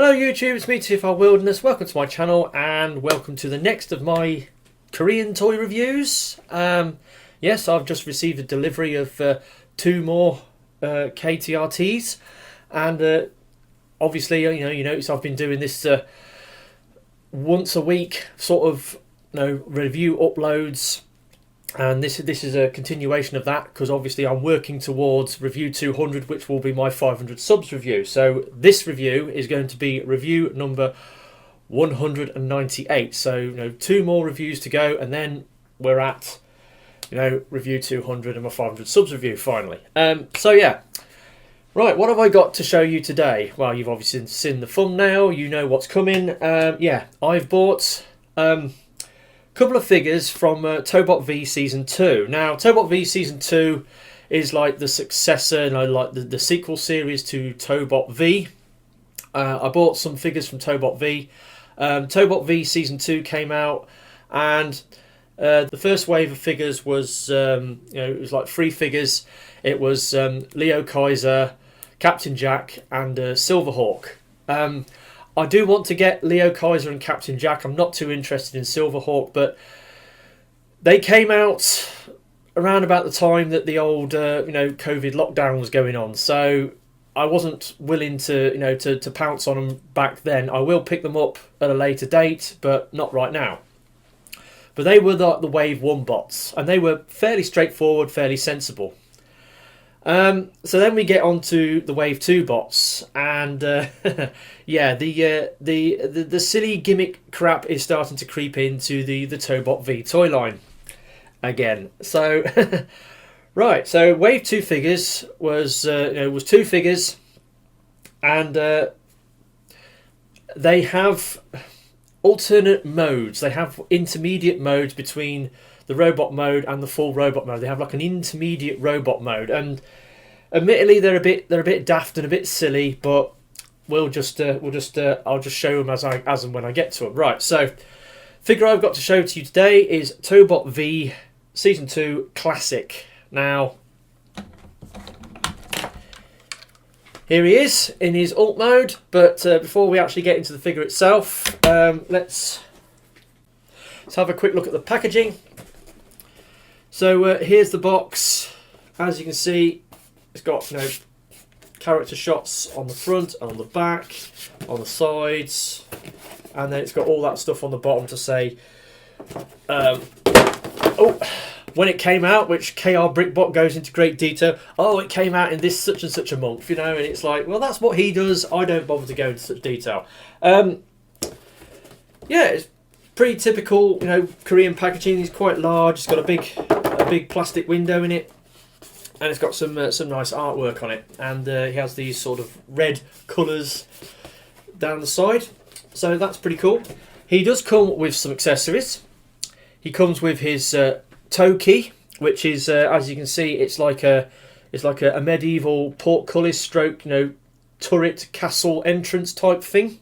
Hello YouTube, it's me TFR Wilderness. Welcome to my channel and welcome to the next of my Korean toy reviews. Yes, I've just received a delivery of two more KTRTs, and obviously you notice I've been doing this once a week sort of review uploads, and this is a continuation of that because obviously I'm working towards review 200, which will be my 500 subs review. So this review is going to be review number 198. So two more reviews to go, and then we're at review 200 and my 500 subs review finally. So yeah, right, what have I got to show you today? Well, you've obviously seen the thumbnail, you know what's coming. Yeah, I've bought couple of figures from Tobot V Season 2. Now, Tobot V Season 2 is like the successor, like the sequel series to Tobot V. I bought some figures from Tobot V. Tobot V Season 2 came out, and the first wave of figures was, it was like 3 figures. It was Leo Kaiser, Captain Jack, and Silverhawk. I do want to get Leo Kaiser and Captain Jack. I'm not too interested in Silverhawk, but they came out around about the time that the old COVID lockdown was going on, so I wasn't willing to to pounce on them back then. I will pick them up at a later date, but not right now. But they were the Wave 1 bots, and they were fairly straightforward, fairly sensible. So then we get on to the Wave 2 bots, and yeah, the silly gimmick crap is starting to creep into the Tobot V toy line again. So right, so Wave 2 figures was 2 figures, and they have alternate modes. They have intermediate modes between the robot mode and the full robot mode. They have like an intermediate robot mode, and admittedly they're a bit daft and a bit silly, but I'll just show them as and when I get to them. Right, so figure I've got to show to you today is Tobot V Season 2 Classic. Now, here he is in his alt mode, but before we actually get into the figure itself, let's have a quick look at the packaging. So here's the box. As you can see, it's got character shots on the front and on the back, on the sides, and then it's got all that stuff on the bottom to say when it came out, which KR Brickbot goes into great detail. Oh, it came out in this such and such a month, and it's like, well, that's what he does. I don't bother to go into such detail. Yeah, it's pretty typical, Korean packaging. It's quite large. It's got a big plastic window in it, and it's got some nice artwork on it. And he has these sort of red colours down the side, so that's pretty cool. He does come with some accessories. He comes with his toe key, which is, as you can see, it's like a medieval portcullis stroke, turret castle entrance type thing.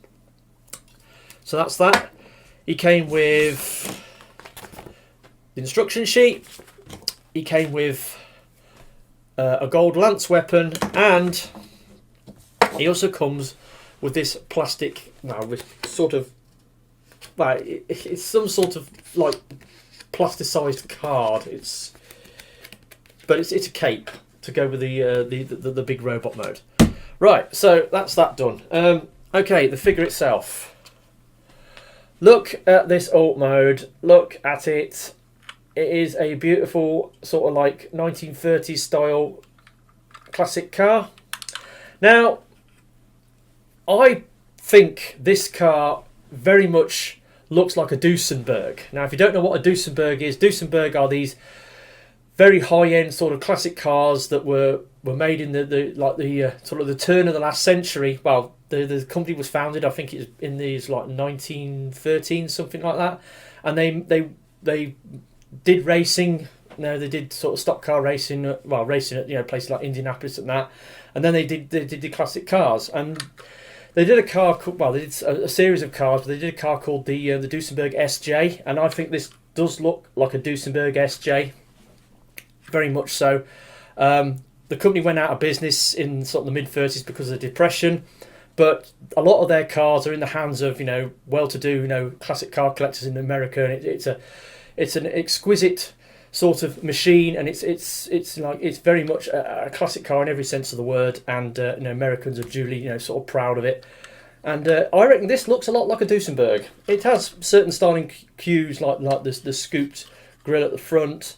So that's that. He came with the instruction sheet. He came with a gold lance weapon, and he also comes with this plastic, it's some sort of like plasticized card. It's a cape to go with the big robot mode. Right, so that's that done. Okay, the figure itself. Look at this alt mode. Look at it. It is a beautiful sort of like 1930s style classic car. Now, I think this car very much looks like a Duesenberg. Now, if you don't know what a Duesenberg is, Duesenberg are these very high-end sort of classic cars that were made in the sort of the turn of the last century. Well, the company was founded, I think it's in these like 1913, something like that, and they did racing. They did sort of stock car racing, racing at places like Indianapolis and that, and then they did the classic cars, and they did a car. Well, they did a series of cars, but they did a car called the Duesenberg SJ, and I think this does look like a Duesenberg SJ, very much so. The company went out of business in sort of the mid-30s because of the Depression, but a lot of their cars are in the hands of, you know, well-to-do, you know, classic car collectors in America, and it's an exquisite sort of machine, and it's very much a classic car in every sense of the word, and you know, Americans are duly, you know, sort of proud of it. And I reckon this looks a lot like a Duesenberg. It has certain styling cues like the scooped grille at the front.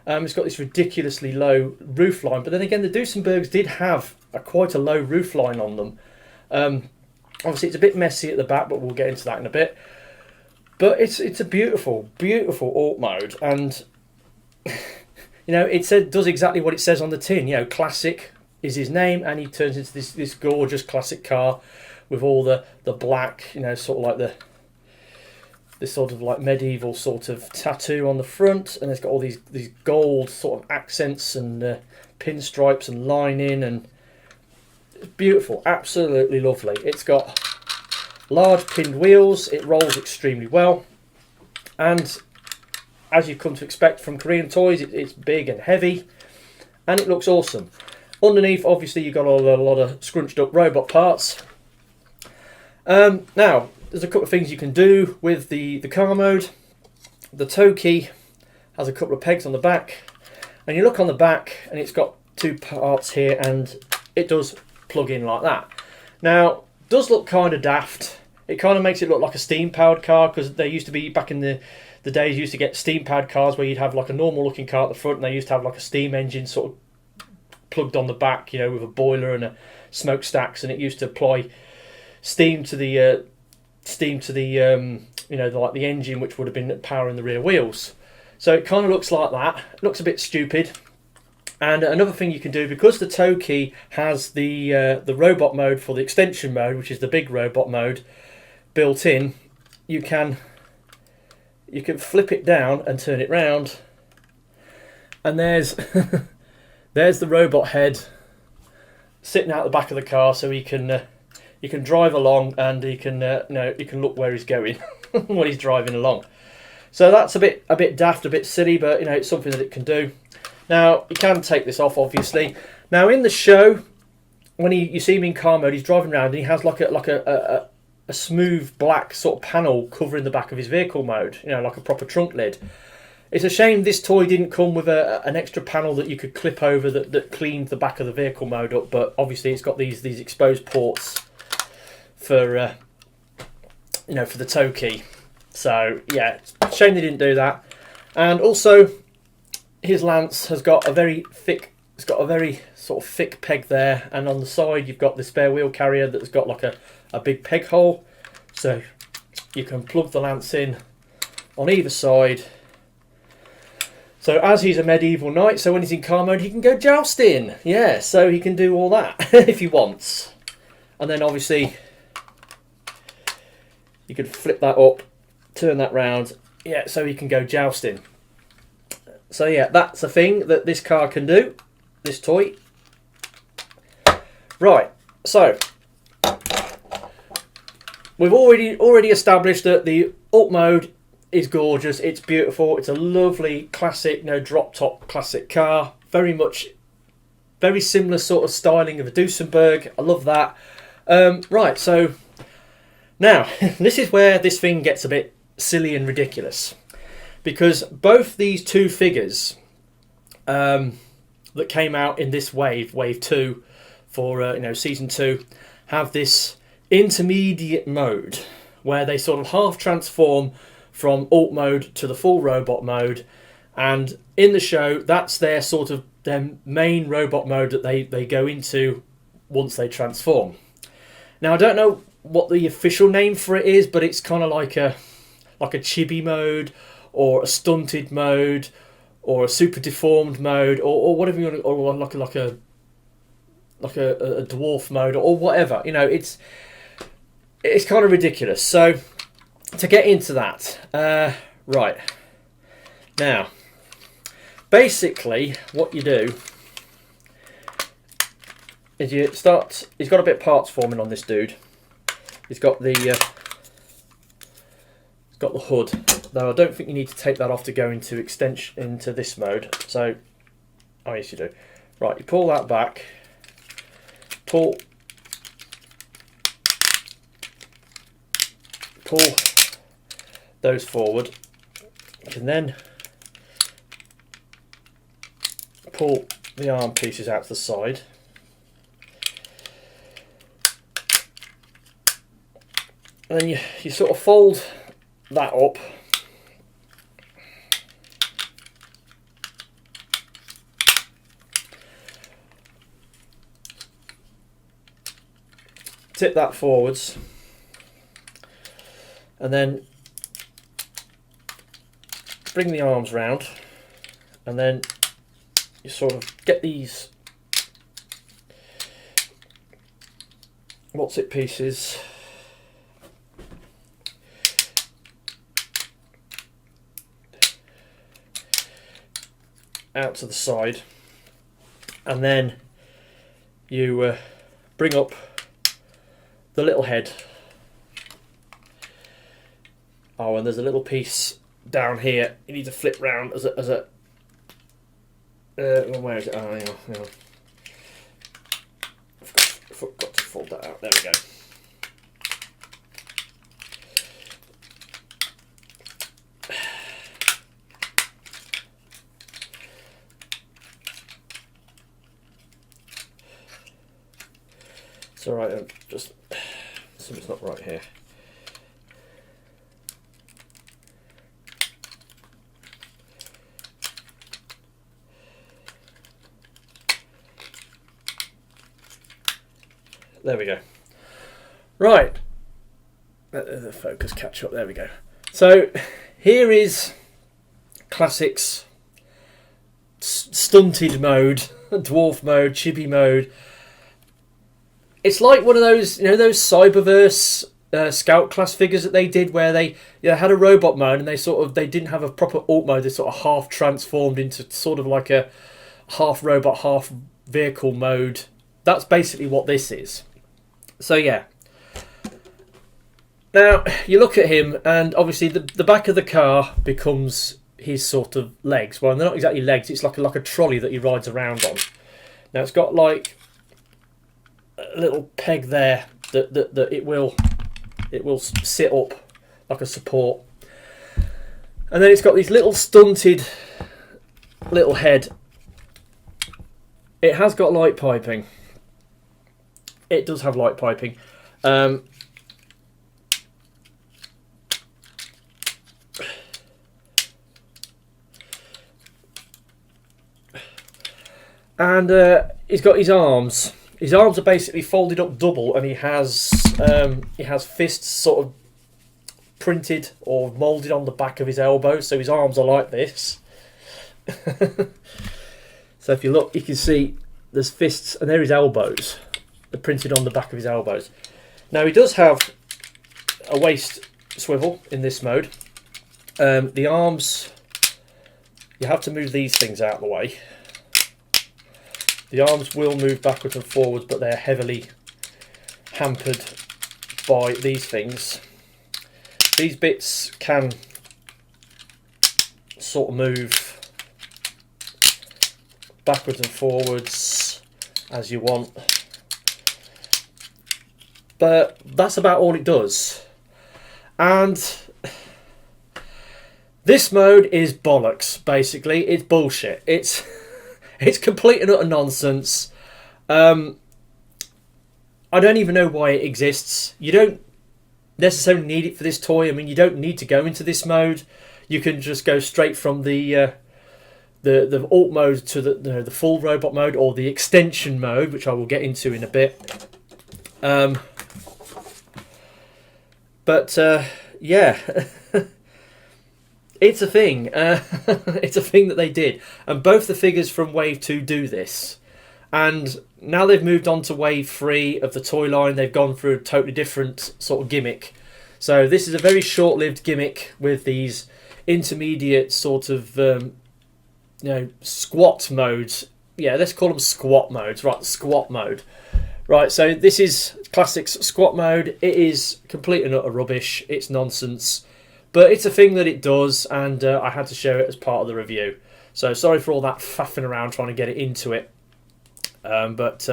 It's got this ridiculously low roof line, but then again, the Duesenbergs did have quite a low roof line on them. Obviously, it's a bit messy at the back, but we'll get into that in a bit. But it's a beautiful, beautiful alt mode, and you know, does exactly what it says on the tin. You know, classic is his name, and he turns into this gorgeous classic car with all the black, you know, sort of like this sort of like medieval sort of tattoo on the front, and it's got all these gold sort of accents and pinstripes and lining, and it's beautiful, absolutely lovely. It's got large pinned wheels, it rolls extremely well, and as you've come to expect from Korean toys, it's big and heavy, and it looks awesome. Underneath, obviously, you've got a lot of scrunched up robot parts. Now, there's a couple of things you can do with the car mode. The tow key has a couple of pegs on the back, and you look on the back and it's got two parts here, and it does plug in like that. Now, it does look kind of daft. It kind of makes it look like a steam powered car, because they used to be, back in the days, you used to get steam powered cars where you'd have like a normal looking car at the front, and they used to have like a steam engine sort of plugged on the back, you know, with a boiler and a smokestacks, and it used to apply steam to the you know, like the engine, which would have been powering the rear wheels. So it kind of looks like that. It looks a bit stupid. And another thing you can do, because the tow key has the robot mode for the extension mode, which is the big robot mode built in, you can flip it down and turn it round, and there's there's the robot head sitting out the back of the car, so he can drive along, and he can look where he's going when he's driving along. So that's a bit daft, a bit silly, but you know, it's something that it can do. Now, you can take this off, obviously. Now, in the show, when you see him in car mode, he's driving around, and he has like a smooth black sort of panel covering the back of his vehicle mode, you know, like a proper trunk lid. It's a shame this toy didn't come with an extra panel that you could clip over that cleaned the back of the vehicle mode up, but obviously it's got these exposed ports for you know, for the tow key. So yeah, it's a shame they didn't do that. And also, his lance has got a very thick, it's got a very sort of thick peg there, and on the side you've got the spare wheel carrier that's got like a big peg hole, so you can plug the lance in on either side. So as he's a medieval knight, so when he's in car mode, he can go jousting. Yeah, so he can do all that if he wants. And then obviously you could flip that up, turn that round, yeah, so he can go jousting. So yeah, that's a thing that this car can do, this toy. Right, so we've already established that the alt mode is gorgeous, it's beautiful, it's a lovely classic, you know, drop top classic car, very similar sort of styling of a Duesenberg. I love that. Right, so now this is where this thing gets a bit silly and ridiculous, because both these two figures that came out in this wave 2 for you know, season 2, have this intermediate mode where they sort of half transform from alt mode to the full robot mode, and in the show that's their sort of their main robot mode that they go into once they transform. Now, I don't know what the official name for it is, but it's kind of like a chibi mode, or a stunted mode, or a super deformed mode, or whatever you want, or like a dwarf mode, or whatever. You know, it's kind of ridiculous. So to get into that, right now, basically what you do is you start. He's got a bit of parts forming on this dude. He's got the hood, though I don't think you need to take that off to go into this mode. So, oh yes you do. Right, you pull that back, pull pull those forward. You can then pull the arm pieces out to the side. And then you sort of fold that up. Tip that forwards. And then bring the arms round. And then you sort of get these what's it pieces out to the side, and then you bring up the little head. Oh, and there's a little piece down here you need to flip round as a where is it? Oh, hang on. Forgot to fold that out. There we go. It's alright, I'm just something's not right here. There we go. Right. Let the focus catch up. There we go. So here is Classic's stunted mode, dwarf mode, chibi mode. It's like one of those, you know, those Cyberverse Scout class figures that they did, where they had a robot mode and they didn't have a proper alt mode. They sort of half transformed into sort of like a half robot, half vehicle mode. That's basically what this is. So yeah. Now you look at him, and obviously the back of the car becomes his sort of legs. Well, they're not exactly legs. It's like a trolley that he rides around on. Now it's got like a little peg there that it will sit up like a support, and then it's got these little stunted little head. It has got light piping. It does have light piping. And he's got his arms. His arms are basically folded up double, and he has fists sort of printed or moulded on the back of his elbows. So his arms are like this. So if you look, you can see there's fists, and there his elbows. They're printed on the back of his elbows. Now he does have a waist swivel in this mode. The arms, you have to move these things out of the way. The arms will move backwards and forwards, but they're heavily hampered by these things. These bits can sort of move backwards and forwards as you want. But that's about all it does. And this mode is bollocks, basically. It's bullshit. It's complete and utter nonsense. I don't even know why it exists. You don't necessarily need it for this toy. I mean, you don't need to go into this mode. You can just go straight from the alt mode to the full robot mode, or the extension mode, which I will get into in a bit. But yeah, it's a thing. It's a thing that they did, and both the figures from Wave 2 do this. And now they've moved on to Wave 3 of the toy line. They've gone through a totally different sort of gimmick. So this is a very short-lived gimmick with these intermediate sort of squat modes. Yeah, let's call them squat modes. Right, squat mode. Right, so this is Classic's squat mode. It is complete and utter rubbish. It's nonsense. But it's a thing that it does, and I had to show it as part of the review. So sorry for all that faffing around trying to get it into it. But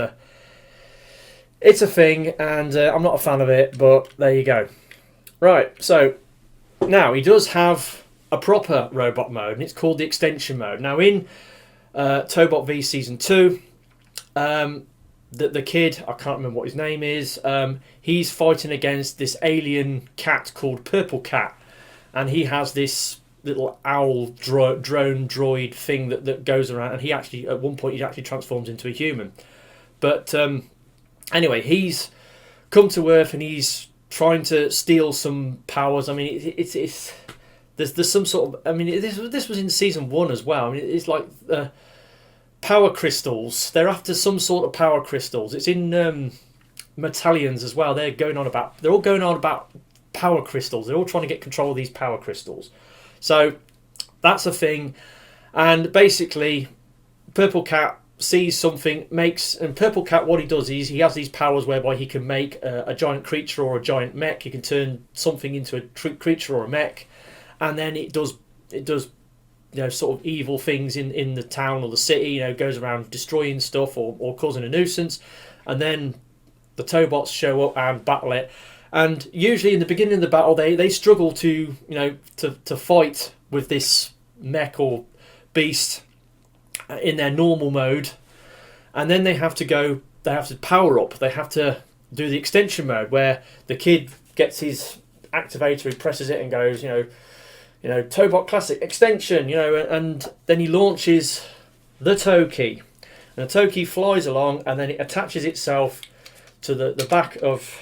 it's a thing, and I'm not a fan of it, but there you go. Right, so now he does have a proper robot mode, and it's called the extension mode. Now in Tobot V Season 2, the kid, I can't remember what his name is, he's fighting against this alien cat called Purple Cat, and he has this little owl drone droid thing that goes around, and he actually, at one point, he actually transforms into a human. But anyway, he's come to Earth and he's trying to steal some powers. I mean, there's some sort of, I mean, this was in Season 1 as well. I mean, it's like power crystals. They're after some sort of power crystals. It's in Metallians as well. They're all going on about power crystals. They're all trying to get control of these power crystals. So that's a thing. And basically, Purple Cat sees something, and Purple Cat, what he does is he has these powers whereby he can make a giant creature or a giant mech. He can turn something into a creature or a mech, and then it does sort of evil things in the town or the city. Goes around destroying stuff or causing a nuisance, and then the Tobots show up and battle it. And usually in the beginning of the battle, they struggle to fight with this mech or beast in their normal mode, and then they have to power up. They have to do the extension mode where the kid gets his activator, he presses it and goes, Tobot Classic Extension, and then he launches the Toki, and the Toki flies along, and then it attaches itself to the back of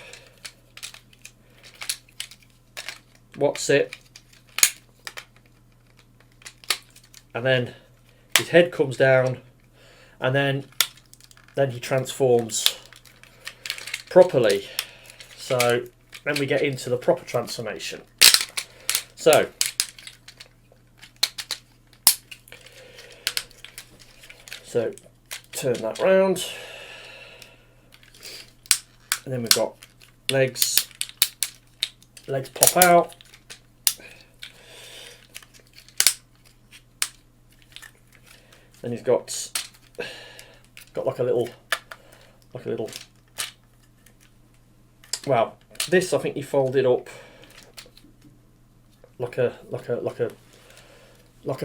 what's it, and then his head comes down, and then he transforms properly. So then we get into the proper transformation. So turn that round, and then we've got legs pop out. Then he's got like a little. Well, this I think he folded up like a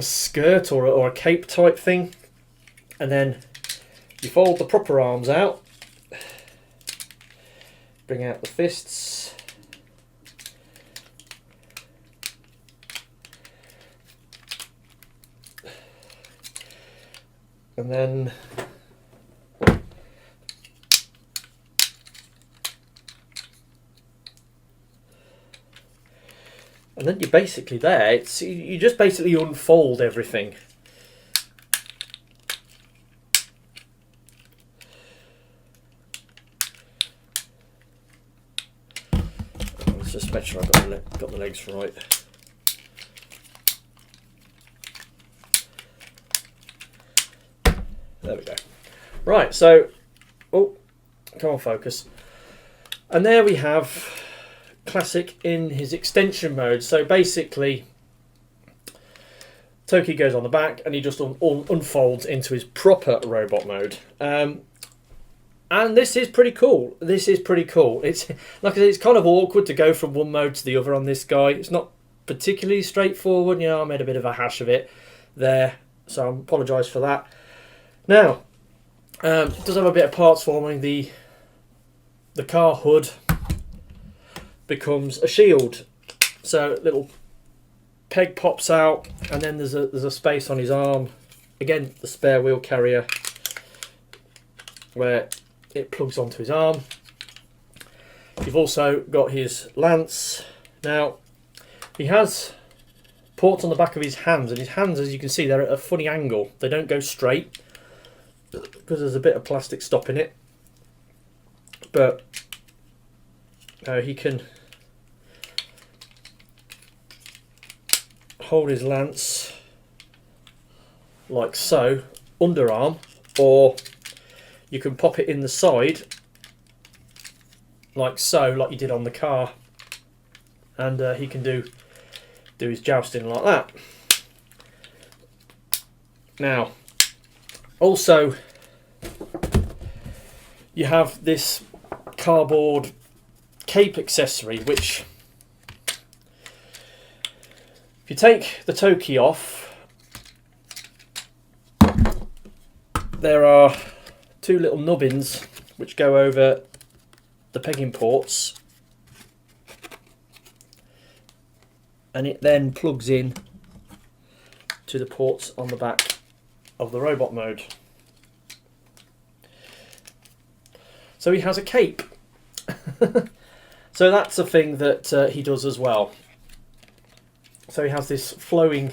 skirt or a cape type thing, and then you fold the proper arms out, bring out the fists. And then you're basically there. You just basically unfold everything. Let's just make sure I've got the legs right. There we go. Right, so, come on, focus. And there we have Classic in his extension mode. So basically, Toki goes on the back and he just unfolds into his proper robot mode. And this is pretty cool. It's like I said, it's kind of awkward to go from one mode to the other on this guy. It's not particularly straightforward. I made a bit of a hash of it there, so I apologise for that. Now, it does have a bit of parts forming. The car hood becomes a shield. So little peg pops out, and then there's a space on his arm. Again, the spare wheel carrier where it plugs onto his arm. You've also got his lance. Now, he has ports on the back of his hands, and his hands, as you can see, they're at a funny angle. They don't go straight because there's a bit of plastic stopping it, but he can hold his lance like so, underarm, or you can pop it in the side like so, like you did on the car, and he can do his jousting like that. Now, also, you have this cardboard cape accessory, which If you take the Toki off, there are two little nubbins which go over the pegging ports, and it then plugs in to the ports on the back of the robot mode. So he has a cape. So that's a thing that he does as well. So he has this flowing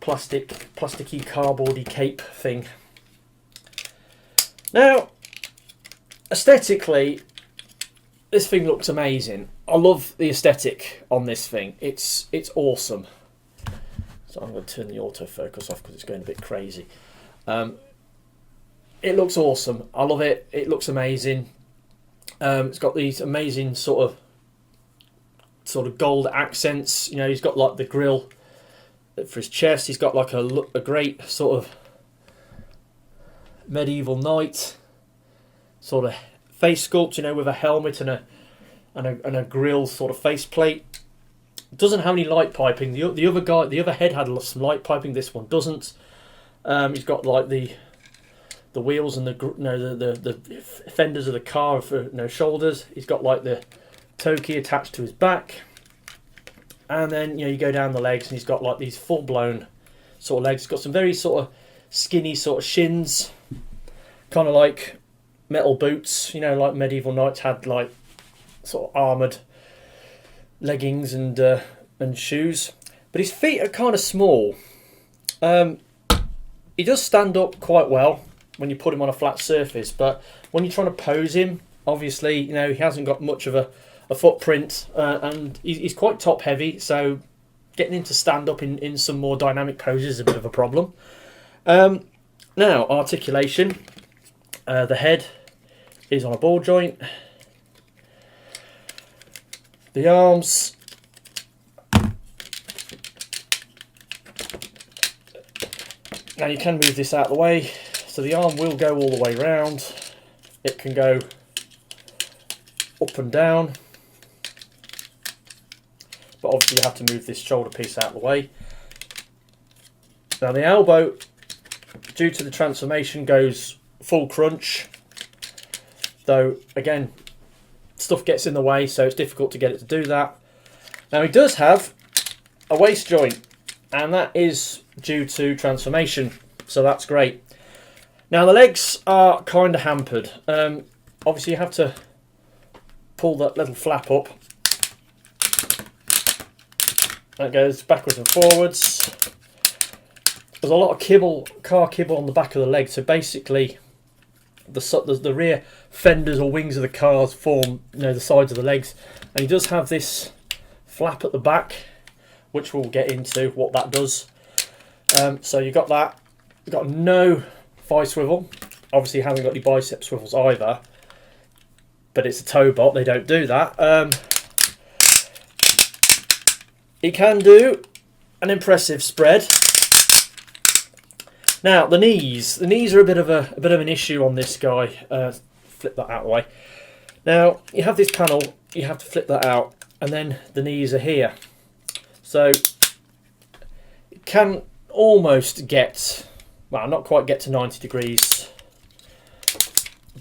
plasticky cardboardy cape thing. Now, aesthetically, this thing looks amazing. I love the aesthetic on this thing. It's awesome. So I'm going to turn the autofocus off because it's going a bit crazy. It looks awesome. I love it. It looks amazing. It's got these amazing sort of gold accents. You know, he's got like the grill for his chest. He's got like a great sort of medieval knight sort of face sculpt. You know, with a helmet and a grill sort of faceplate. Doesn't have any light piping. The other head had some light piping. This one doesn't. He's got like the wheels and the fenders of the car for shoulders. He's got like the Toki attached to his back, and then you go down the legs, and he's got like these full blown sort of legs. He's got some very sort of skinny sort of shins, kind of like metal boots. You know, like medieval knights had like sort of armoured leggings and shoes. But his feet are kind of small. He does stand up quite well when you put him on a flat surface, but when you're trying to pose him, obviously, he hasn't got much of a footprint, and he's quite top heavy, so getting him to stand up in some more dynamic poses is a bit of a problem. Now, articulation. The head is on a ball joint. The arms now you can move this out of the way, so the arm will go all the way round. It can go up and down, but obviously you have to move this shoulder piece out of the way. Now the elbow, due to the transformation, goes full crunch, though again stuff gets in the way, so it's difficult to get it to do that. Now he does have a waist joint, and that is due to transformation, so that's great. Now the legs are kind of hampered. Obviously you have to pull that little flap up. That goes backwards and forwards. There's a lot of car kibble on the back of the leg, so basically the rear fenders or wings of the cars form the sides of the legs, and he does have this flap at the back, which we'll get into what that does. So you've got that. You've got no thigh swivel. Obviously, you haven't got any bicep swivels either, but it's a Tobot. They don't do that. He can do an impressive spread. Now the knees are a bit of an issue on this guy. Flip that out of the way. Now you have this panel. You have to flip that out, and then the knees are here. So it can almost get, well, not quite get to 90 degrees,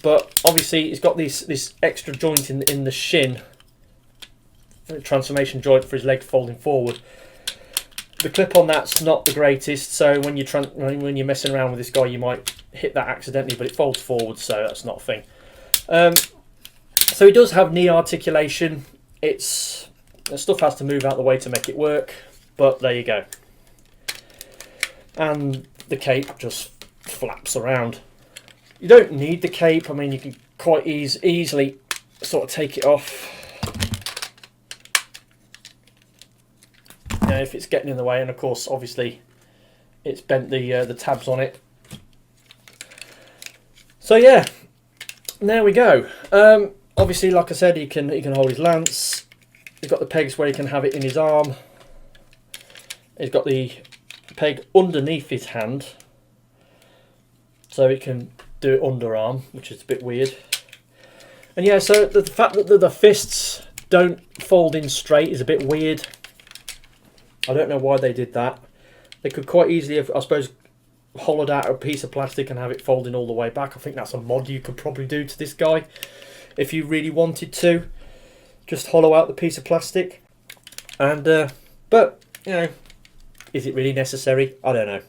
but obviously it's got this extra joint in the shin, transformation joint for his leg folding forward. The clip on that's not the greatest, so when you're messing around with this guy, you might hit that accidentally, but it folds forward, so that's not a thing. So he does have knee articulation. The stuff has to move out of the way to make it work, but there you go. And the cape just flaps around. You don't need the cape. I mean, you can quite easily sort of take it off. If it's getting in the way, and of course obviously it's bent the tabs on it. So yeah, there we go. Obviously, like I said, he can hold his lance. He's got the pegs where he can have it in his arm. He's got the peg underneath his hand, so he can do it underarm, which is a bit weird. And yeah, so the fact that the fists don't fold in straight is a bit weird. I don't know why they did that. They could quite easily have, I suppose, hollowed out a piece of plastic and have it folding all the way back. I think that's a mod you could probably do to this guy if you really wanted to. Just hollow out the piece of plastic. And but you know, is it really necessary? I don't know.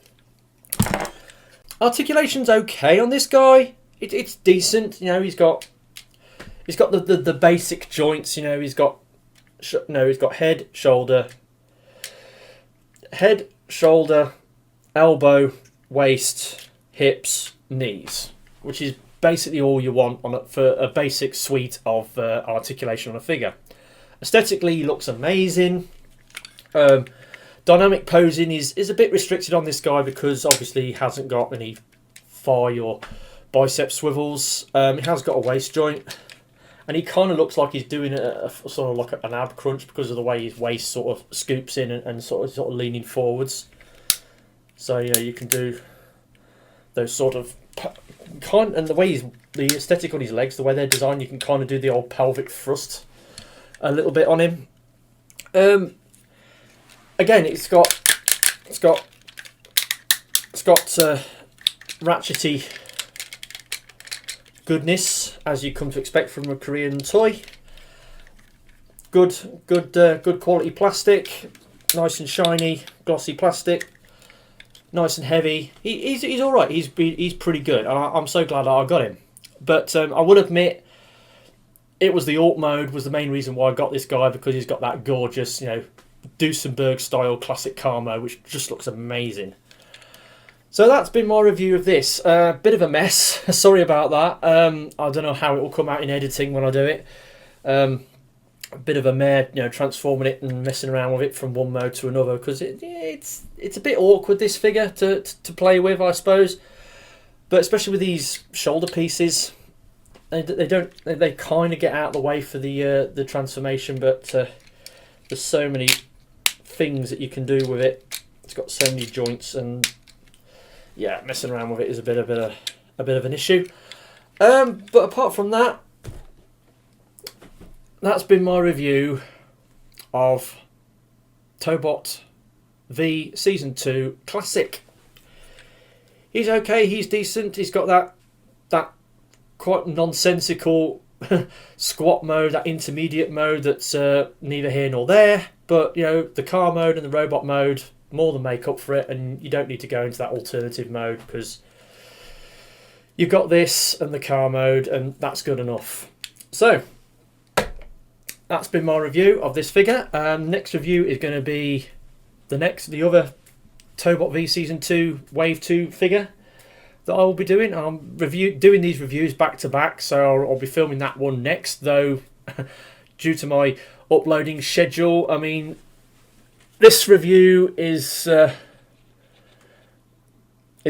Articulation's okay on this guy. It's decent. You know, he's got the basic joints. You know, he's got head, shoulder, elbow, waist, hips, knees, which is basically all you want for a basic suite of articulation on a figure. Aesthetically, he looks amazing. Dynamic posing is a bit restricted on this guy because obviously he hasn't got any thigh or bicep swivels. He has got a waist joint, and he kind of looks like he's doing a sort of like an ab crunch because of the way his waist sort of scoops in and sort of leaning forwards. So yeah, you can do those sort of and the way the aesthetic on his legs, the way they're designed, you can kind of do the old pelvic thrust a little bit on him. Again, it's got ratchety goodness as you come to expect from a Korean toy. Good quality plastic, nice and shiny, glossy plastic, nice and heavy. He's all right. He's pretty good. I'm so glad that I got him. But I would admit, it was the alt mode was the main reason why I got this guy, because he's got that gorgeous, you know, Duesenberg style classic camo, which just looks amazing. So that's been my review of this. Bit of a mess. Sorry about that. I don't know how it will come out in editing when I do it. A bit of a mare, you know, transforming it and messing around with it from one mode to another, because it's a bit awkward, this figure to play with, I suppose. But especially with these shoulder pieces, they kind of get out of the way for the transformation. But there's so many things that you can do with it. It's got so many joints, and yeah, messing around with it is a bit of an issue. But apart from that, that's been my review of Tobot V Season 2 Classic. He's okay, he's decent. He's got that quite nonsensical squat mode, that intermediate mode that's neither here nor there. But, you know, the car mode and the robot mode more than make up for it, and you don't need to go into that alternative mode because you've got this and the car mode, and that's good enough. So that's been my review of this figure. Next review is going to be the other Tobot V Season 2 Wave 2 figure that I will be doing. I'm doing these reviews back to back, so I'll be filming that one next, though due to my uploading schedule, I mean, this review is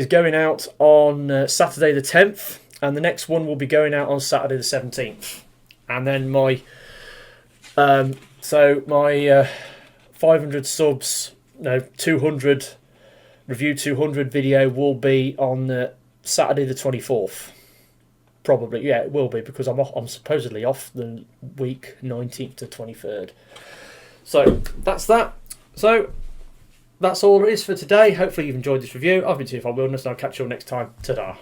going out on Saturday the 10th, and the next one will be going out on Saturday the 17th. And then my 500 subs, no, 200 review 200 video will be on Saturday the 24th. Probably, yeah, it will be, because I'm supposedly off the week 19th to 23rd. So that's that. So that's all there is for today. Hopefully you've enjoyed this review. I've been Tooth Wilderness, and I'll catch you all next time. Ta-da.